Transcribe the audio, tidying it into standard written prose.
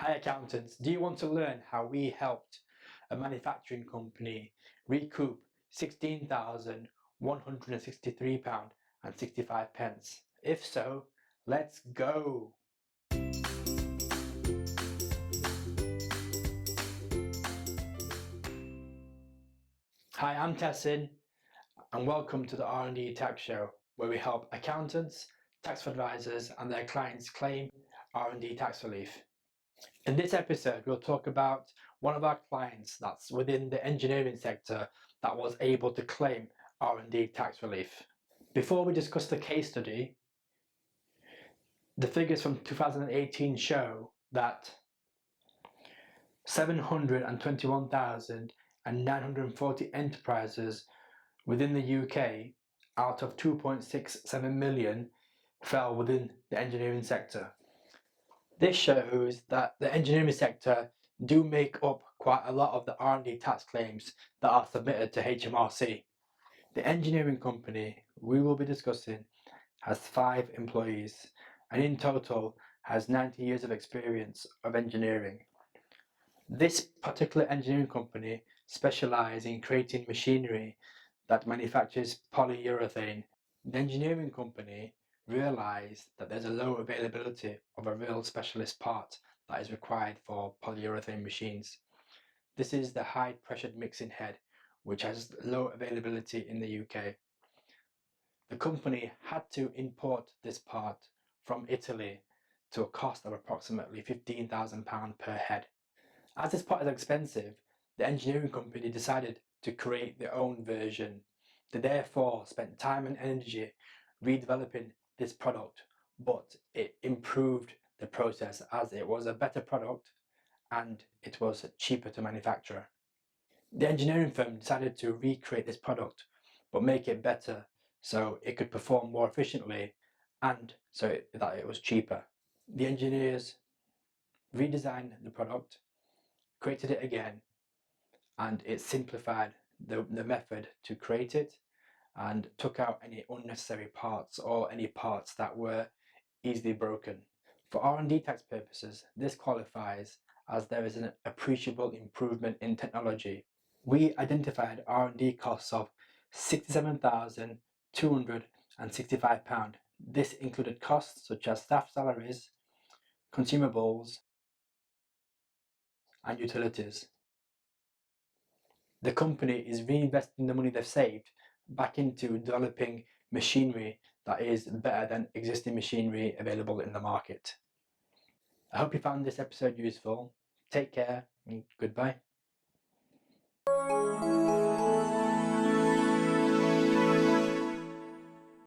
Hi accountants, do you want to learn how we helped a manufacturing company recoup £16,163.65? If so, let's go! Hi, I'm Tessin and welcome to the R&D Tax Show, where we help accountants, tax advisors and their clients claim R&D tax relief. In this episode, we'll talk about one of our clients that's within the engineering sector that was able to claim R&D tax relief. Before we discuss the case study, the figures from 2018 show that 721,940 enterprises within the UK out of 2.67 million fell within the engineering sector. This shows that the engineering sector do make up quite a lot of the R&D tax claims that are submitted to HMRC. The engineering company we will be discussing has 5 employees and in total has 90 years of experience of engineering. This particular engineering company specialises in creating machinery that manufactures polyurethane. The engineering company realised that there's a low availability of a real specialist part that is required for polyurethane machines. This is the high pressured mixing head, which has low availability in the UK. The company had to import this part from Italy to a cost of approximately £15,000 per head. As this part is expensive, the engineering company decided to create their own version. They therefore spent time and energy redeveloping this product, but it improved the process as it was a better product and it was cheaper to manufacture. The engineering firm decided to recreate this product but make it better so it could perform more efficiently and so that it was cheaper. The engineers redesigned the product, created it again, and it simplified the method to create it and took out any unnecessary parts or any parts that were easily broken. For R&D tax purposes, this qualifies as there is an appreciable improvement in technology. We identified R&D costs of £67,265. This included costs such as staff salaries, consumables, and utilities. The company is reinvesting the money they've saved back into developing machinery that is better than existing machinery available in the market. I hope you found this episode useful. Take care and goodbye.